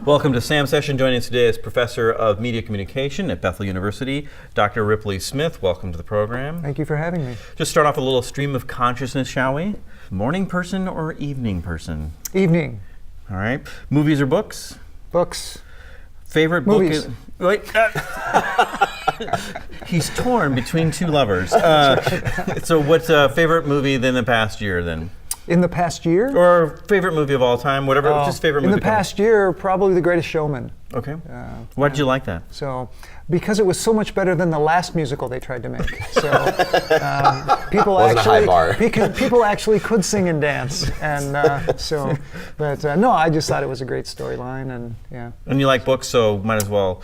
Welcome to Sam's Session. Joining us today is Professor of Media Communication at Bethel University, Dr. Ripley Smith. Welcome to the program. Thank you for having me. Just start off a little stream of consciousness, shall we? Morning person or evening person? Evening. All right. Movies or books? Books. Favorite Movies. book? Wait. He's torn between two lovers. So what's a favorite movie in the past year then? In the past year? Or favorite movie of all time, whatever, just favorite movie. In the past year, probably The Greatest Showman. Okay. Why did you like that? So, because it was so much better than the last musical they tried to make. So, people Wasn't actually, a high bar. because people actually could sing and dance, and no, I just thought it was a great storyline, and yeah. And you like books, so might as well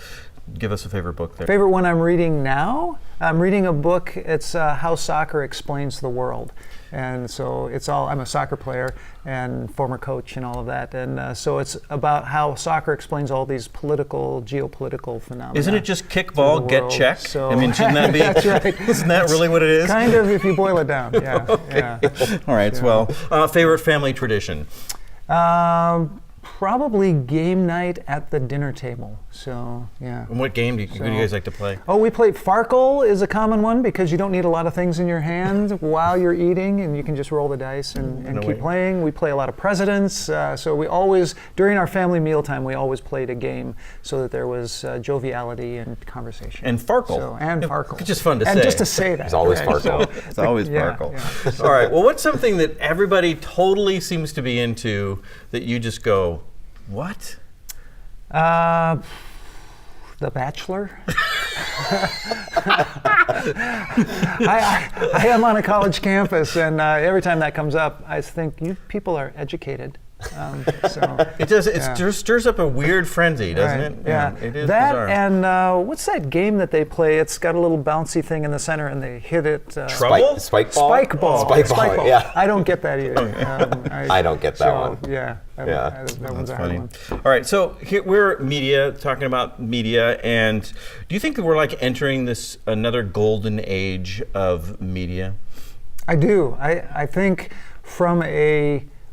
give us a favorite book there. Favorite one I'm reading now? I'm reading a book. It's How Soccer Explains the World. And so I'm a soccer player and former coach and all of that. And so it's about how soccer explains all these geopolitical phenomena. Isn't it just kick ball, get check? So I mean, shouldn't that be? That's right. Isn't that really what it is? Kind of, if you boil it down, yeah. Okay. Yeah. All right, well, favorite family tradition? Probably game night at the dinner table. So, yeah. And what game who do you guys like to play? Oh, we play Farkle is a common one because you don't need a lot of things in your hand while you're eating, and you can just roll the dice and keep playing. We play a lot of presidents. So we always, during our family mealtime, we always played a game so that there was joviality and conversation. And Farkle. Farkle. It's just fun to say. And just to say that. It's always right? Farkle. It's always Yeah, Farkle. yeah. All right, well, what's something that everybody totally seems to be into that you just go, what? The Bachelor. I am on a college campus, and every time that comes up, I think you people are educated. It does. It stirs up a weird frenzy, doesn't Right, it? Yeah. It is that bizarre. and what's that game that they play? It's got a little bouncy thing in the center, and they hit it. Trouble? Spike ball? Spike ball. Spike ball, yeah. I don't get that either. I don't get that one. Yeah. That one's a hard Funny. one. All right, so here we're media, talking about media, and do you think that we're like entering another golden age of media? I do. I think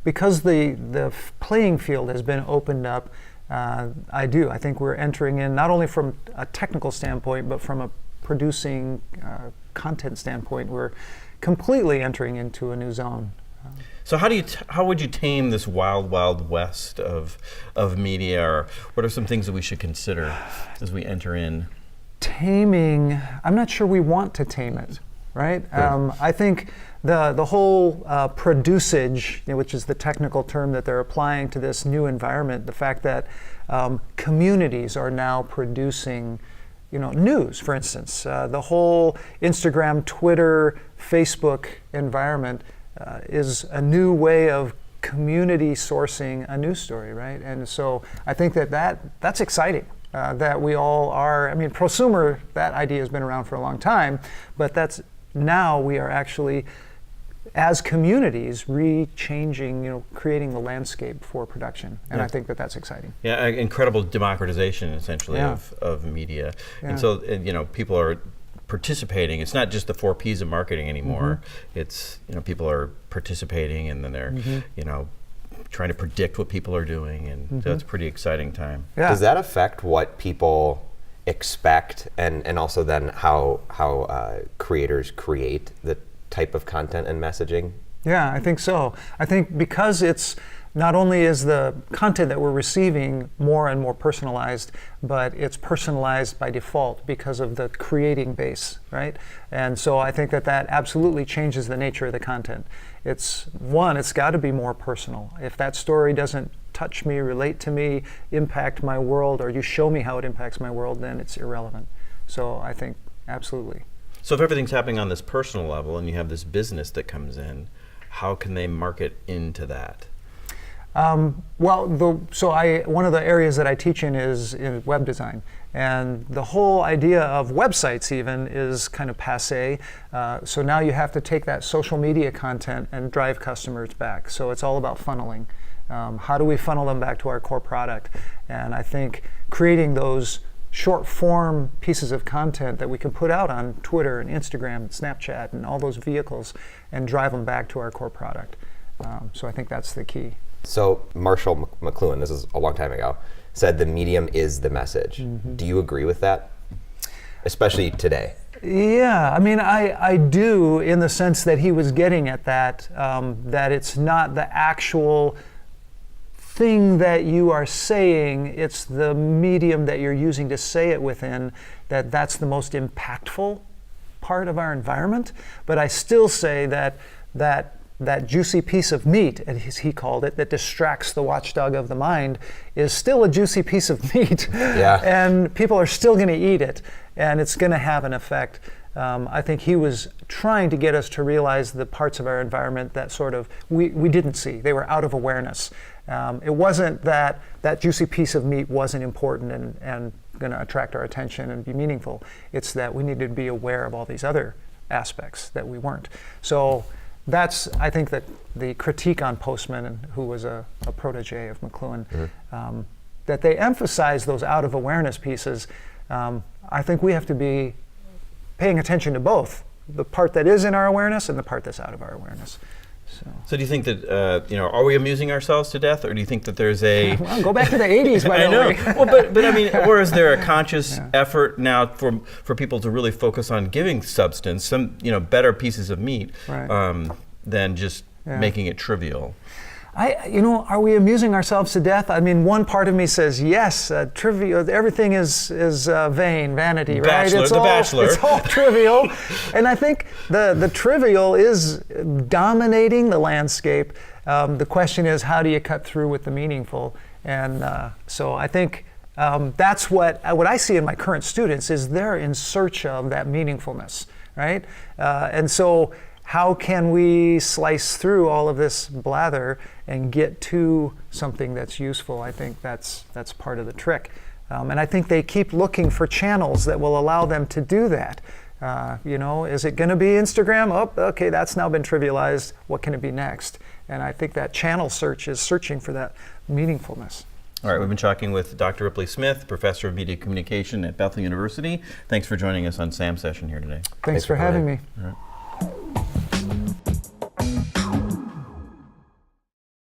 because the playing field has been opened up, I do. I think we're entering in not only from a technical standpoint, but from a producing content standpoint, we're completely entering into a new zone. So how would you tame this wild, wild west of media, or what are some things that we should consider as we enter in? Taming, I'm not sure we want to tame it, right? I think the whole producage, which is the technical term that they're applying to this new environment, the fact that communities are now producing news, for instance. The whole Instagram, Twitter, Facebook environment is a new way of community sourcing a news story, right? And so I think that's exciting. That we all are, prosumer, that idea has been around for a long time, but now we are actually, as communities, changing, creating the landscape for production. And I think that's exciting. Yeah, incredible democratization, essentially, of media. Yeah. And so, people are participating. It's not just the 4 Ps of marketing anymore. Mm-hmm. It's, people are participating, and then they're, trying to predict what people are doing, and so it's a pretty exciting time. Yeah. Does that affect what people expect, and also then how creators create the type of content and messaging? Yeah, I think so. I think because it's not only is the content that we're receiving more and more personalized, but it's personalized by default because of the creating base, right? And so I think that absolutely changes the nature of the content. It's got to be more personal. If that story doesn't touch me, relate to me, impact my world, or you show me how it impacts my world, then it's irrelevant. So I think absolutely. So if everything's happening on this personal level and you have this business that comes in, how can they market into that? One of the areas that I teach in is in web design, and the whole idea of websites even is kind of passé. So now you have to take that social media content and drive customers back. So it's all about funneling. How do we funnel them back to our core product? And I think creating those short form pieces of content that we can put out on Twitter and Instagram and Snapchat and all those vehicles and drive them back to our core product. So I think that's the key. So Marshall McLuhan, this is a long time ago, said the medium is the message. Do you agree with that? Especially today. Yeah, I mean, I do, in the sense that he was getting at that, that it's not the actual thing that you are saying, it's the medium that you're using to say it within, that's the most impactful part of our environment. But I still say that juicy piece of meat, as he called it, that distracts the watchdog of the mind, is still a juicy piece of meat. Yeah. And people are still going to eat it, and it's going to have an effect. I think he was trying to get us to realize the parts of our environment that sort of we didn't see. They were out of awareness. It wasn't that juicy piece of meat wasn't important and going to attract our attention and be meaningful. It's that we needed to be aware of all these other aspects that we weren't. So that's, I think, that the critique on Postman, who was a protege of McLuhan, that they emphasize those out of awareness pieces. I think we have to be paying attention to both, the part that is in our awareness and the part that's out of our awareness. So do you think that, are we amusing ourselves to death, or do you think that there's a... Well, go back to the 80s, by I the know. way. Well, but I mean, or is there a conscious effort now for people to really focus on giving substance, some, better pieces of meat, Right. than just making it trivial? Are we amusing ourselves to death? I mean, one part of me says yes, trivial. Everything is vain, vanity, right? Bachelor. It's all trivial, and I think the trivial is dominating the landscape. The question is, how do you cut through with the meaningful? And so I think that's what I see in my current students is they're in search of that meaningfulness, right? And so, how can we slice through all of this blather and get to something that's useful? I think that's part of the trick. And I think they keep looking for channels that will allow them to do that. Is it going to be Instagram? Oh, okay, that's now been trivialized. What can it be next? And I think that channel search is searching for that meaningfulness. All right, we've been talking with Dr. Ripley Smith, Professor of Media Communication at Bethel University. Thanks for joining us on Sam's session here today. Thanks for having me. All right.